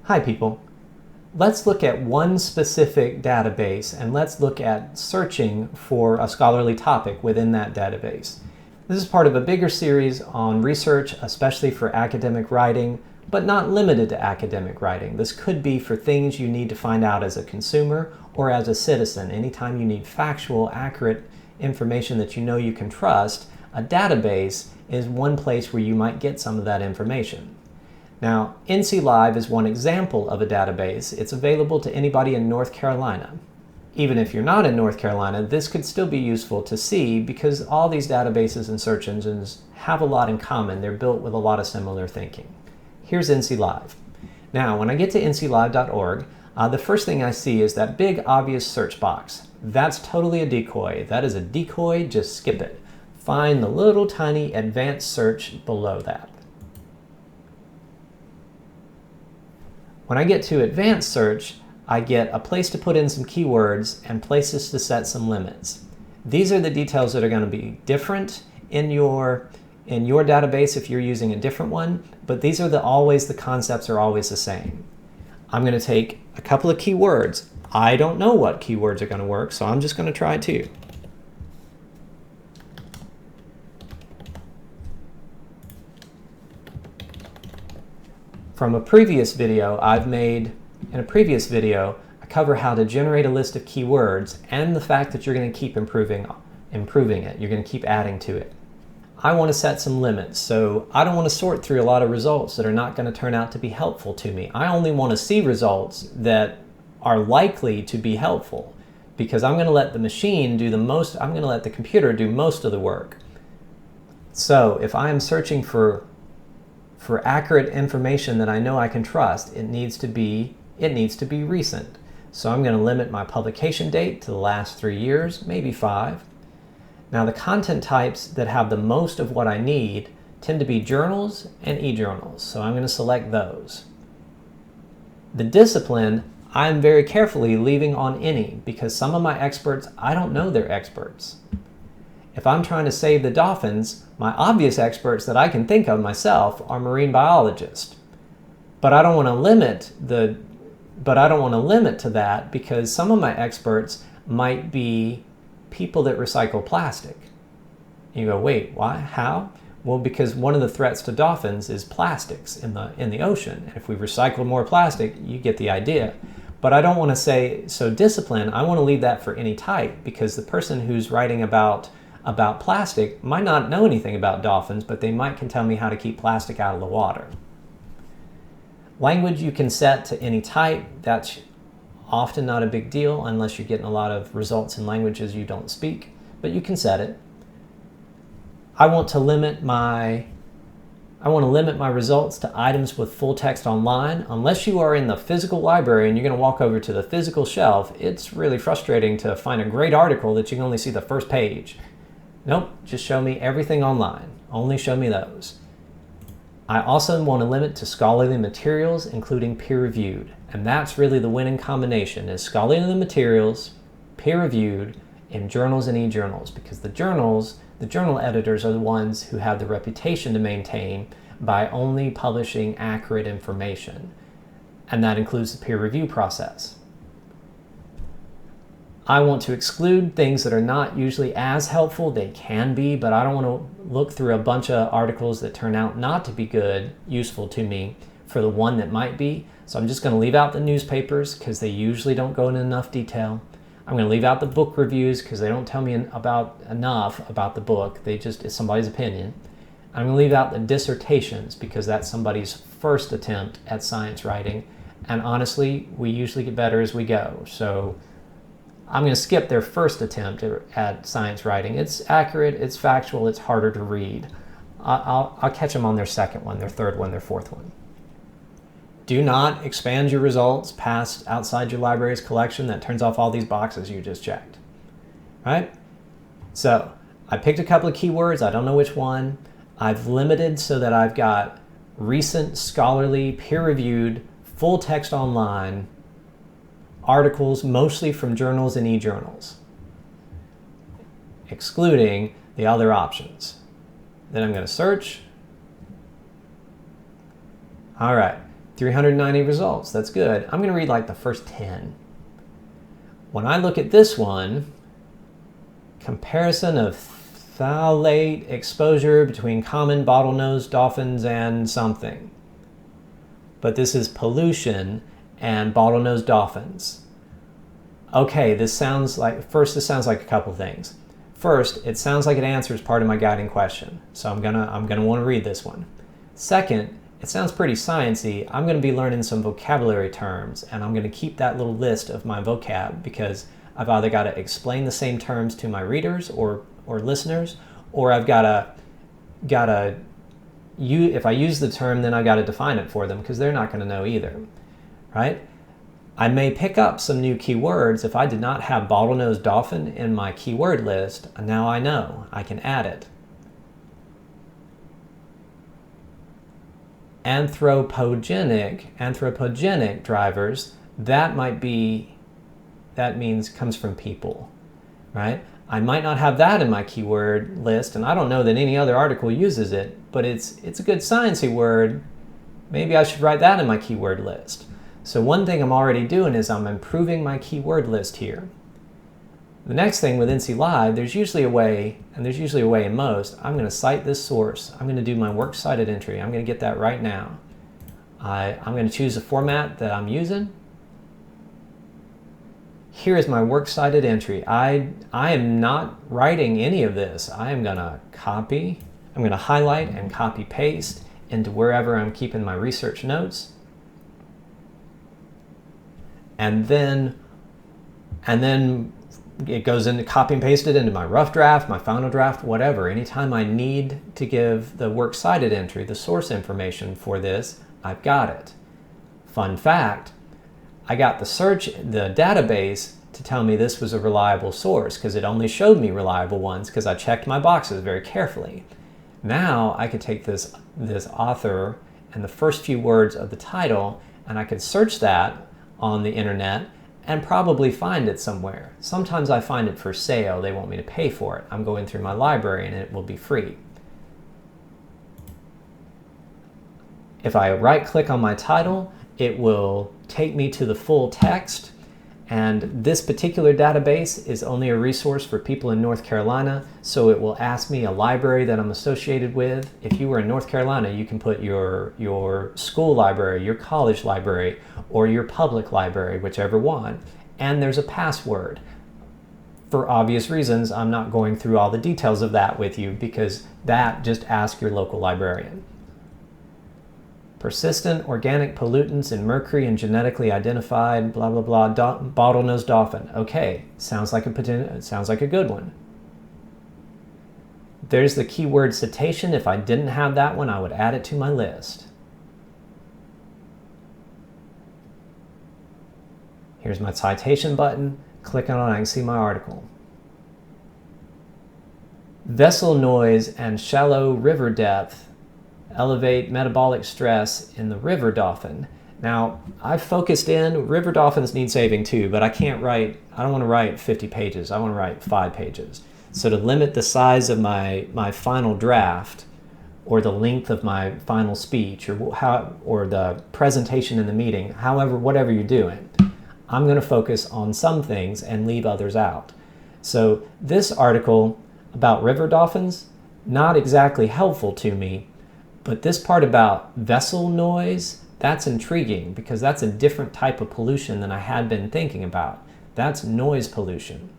Hi people. Let's look at one specific database and let's look at searching for a scholarly topic within that database. This is part of a bigger series on research, especially for academic writing, but not limited to academic writing. This could be for things you need to find out as a consumer or as a citizen. Anytime you need factual, accurate information that you know you can trust, a database is one place where you might get some of that information. Now, NCLive is one example of a database. It's available to anybody in North Carolina. Even if you're not in North Carolina, this could still be useful to see because all these databases and search engines have a lot in common. They're built with a lot of similar thinking. Here's NCLive. Now, when I get to nclive.org, the first thing I see is that big obvious search box. That's totally a decoy. That is a decoy, just skip it. Find the little tiny advanced search below that. When I get to advanced search, I get a place to put in some keywords and places to set some limits. These are the details that are going to be different in your database if you're using a different one, but these are always the concepts are always the same. I'm going to take a couple of keywords. I don't know what keywords are going to work, so I'm just going to try two. From a previous video in a previous video, I cover how to generate a list of keywords and the fact that you're going to keep improving it. You're going to keep adding to it. I want to set some limits, so I don't want to sort through a lot of results that are not going to turn out to be helpful to me. I only want to see results that are likely to be helpful because I'm going to let the machine do the most, I'm going to let the computer do most of the work. So if I am searching for accurate information that I know I can trust, it needs to be recent. So I'm going to limit my publication date to the last 3 years, maybe 5. Now the content types that have the most of what I need tend to be journals and eJournals, so I'm going to select those. The discipline, I'm very carefully leaving on any because some of my experts, I don't know they're experts. If I'm trying to save the dolphins, my obvious experts that I can think of myself are marine biologists. But I don't want to limit to that because some of my experts might be people that recycle plastic. You go, wait, why? How? Well, because one of the threats to dolphins is plastics in the ocean. And if we recycle more plastic, you get the idea. But I don't want to say, so discipline, I want to leave that for any type because the person who's writing about plastic might not know anything about dolphins, but they can tell me how to keep plastic out of the water. Language you can set to any type. That's often not a big deal unless you're getting a lot of results in languages you don't speak, but you can set it. I want to limit my results to items with full text online. Unless you are in the physical library and you're going to walk over to the physical shelf, it's really frustrating to find a great article that you can only see the first page. Nope, just show me everything online. Only show me those. I also want to limit to scholarly materials, including peer-reviewed. And that's really the winning combination is scholarly materials, peer-reviewed, and journals and eJournals, because the journal editors are the ones who have the reputation to maintain by only publishing accurate information. And that includes the peer review process. I want to exclude things that are not usually as helpful. They can be, but I don't want to look through a bunch of articles that turn out not to be useful to me for the one that might be. So I'm just going to leave out the newspapers because they usually don't go into enough detail. I'm going to leave out the book reviews because they don't tell me enough about the book. It's somebody's opinion. I'm going to leave out the dissertations because that's somebody's first attempt at science writing. And honestly, we usually get better as we go. So I'm going to skip their first attempt at science writing. It's accurate, it's factual, it's harder to read. I'll catch them on their second one, their third one, their fourth one. Do not expand your results past outside your library's collection. That turns off all these boxes you just checked. Right? So I picked a couple of keywords. I don't know which one. I've limited so that I've got recent, scholarly, peer-reviewed, full text online articles, mostly from journals and eJournals, excluding the other options. Then I'm going to search. All right. 390 results, that's good. I'm going to read like the first 10. When I look at this one, comparison of phthalate exposure between common bottlenose dolphins and something. But this is pollution and bottlenose dolphins. Okay, this sounds like a couple things. First, it sounds like it answers part of my guiding question, so I'm gonna want to read this one. Second, it sounds pretty sciencey. I'm going to be learning some vocabulary terms, and I'm going to keep that little list of my vocab because I've either got to explain the same terms to my readers or listeners, or I've if I use the term, then I've got to define it for them because they're not going to know either, right? I may pick up some new keywords. If I did not have bottlenose dolphin in my keyword list, now I know I can add it. Anthropogenic drivers, that means comes from people, right? I might not have that in my keyword list, and I don't know that any other article uses it, but it's a good sciencey word. Maybe I should write that in my keyword list. So one thing I'm already doing is I'm improving my keyword list here. The next thing with NCLive, there's usually a way, and there's usually a way in most. I'm going to cite this source. I'm going to do my works cited entry. I'm going to get that right now. I'm going to choose a format that I'm using. Here is my works cited entry. I am not writing any of this. I am going to copy. I'm going to highlight and copy paste into wherever I'm keeping my research notes. And then it goes into copy and paste it into my rough draft, my final draft, whatever. Anytime I need to give the works cited entry, the source information for this, I've got it. Fun fact, I got the database to tell me this was a reliable source because it only showed me reliable ones because I checked my boxes very carefully. Now I could take this author and the first few words of the title and I could search that on the internet and probably find it somewhere. Sometimes I find it for sale. They want me to pay for it. I'm going through my library and it will be free. If I right-click on my title, it will take me to the full text. And this particular database is only a resource for people in North Carolina, so it will ask me a library that I'm associated with. If you were in North Carolina, you can put your school library, your college library, or your public library, whichever one. And there's a password. For obvious reasons, I'm not going through all the details of that with you because that just ask your local librarian. Persistent organic pollutants in mercury and genetically identified blah blah blah bottlenose dolphin. Okay, sounds like a good one. There's the keyword cetacean. If I didn't have that one, I would add it to my list. Here's my citation button. Click on it, I can see my article. Vessel noise and shallow river depth elevate metabolic stress in the river dolphin. Now, I've focused in, river dolphins need saving too, but I don't want to write 50 pages, I want to write 5 pages. So to limit the size of my final draft, or the length of my final speech, or the presentation in the meeting, whatever you're doing, I'm going to focus on some things and leave others out. So this article about river dolphins, not exactly helpful to me, but this part about vessel noise, that's intriguing because that's a different type of pollution than I had been thinking about. That's noise pollution.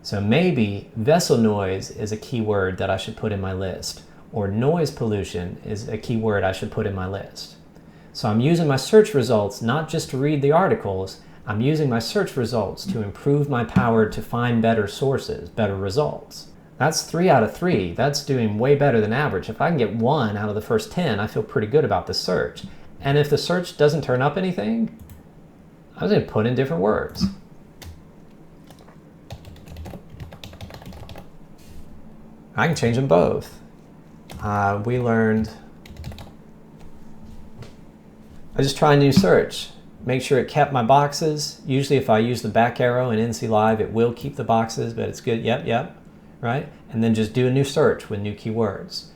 So maybe vessel noise is a keyword that I should put in my list, or noise pollution is a keyword I should put in my list. So I'm using my search results not just to read the articles, I'm using my search results to improve my power to find better sources, better results. That's 3 out of 3. That's doing way better than average. If I can get 1 out of the first 10, I feel pretty good about the search. And if the search doesn't turn up anything, I was going to put in different words. I can change them both. We learned, I just try a new search. Make sure it kept my boxes. Usually if I use the back arrow in NCLive, it will keep the boxes, but it's good. Yep. Right? And then just do a new search with new keywords.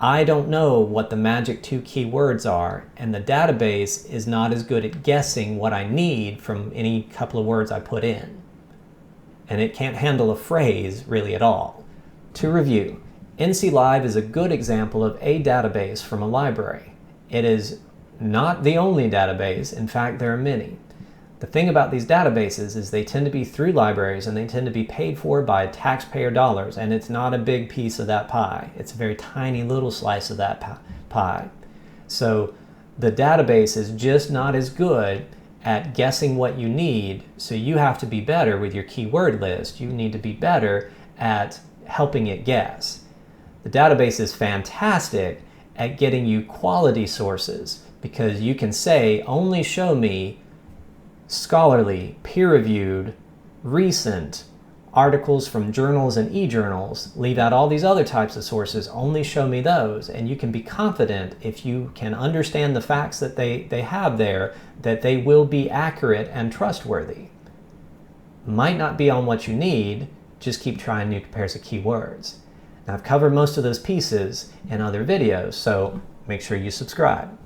I don't know what the magic 2 keywords are, and the database is not as good at guessing what I need from any couple of words I put in. And it can't handle a phrase really at all. To review, NCLive is a good example of a database from a library. It is not the only database. In fact, there are many. The thing about these databases is they tend to be through libraries and they tend to be paid for by taxpayer dollars, and it's not a big piece of that pie. It's a very tiny little slice of that pie. So the database is just not as good at guessing what you need, so you have to be better with your keyword list. You need to be better at helping it guess. The database is fantastic at getting you quality sources, because you can say, only show me scholarly, peer-reviewed, recent articles from journals and e-journals. Leave out all these other types of sources, only show me those, and you can be confident, if you can understand the facts that they have there, that they will be accurate and trustworthy. Might not be on what you need, just keep trying new pairs of keywords. Now, I've covered most of those pieces in other videos, so make sure you subscribe.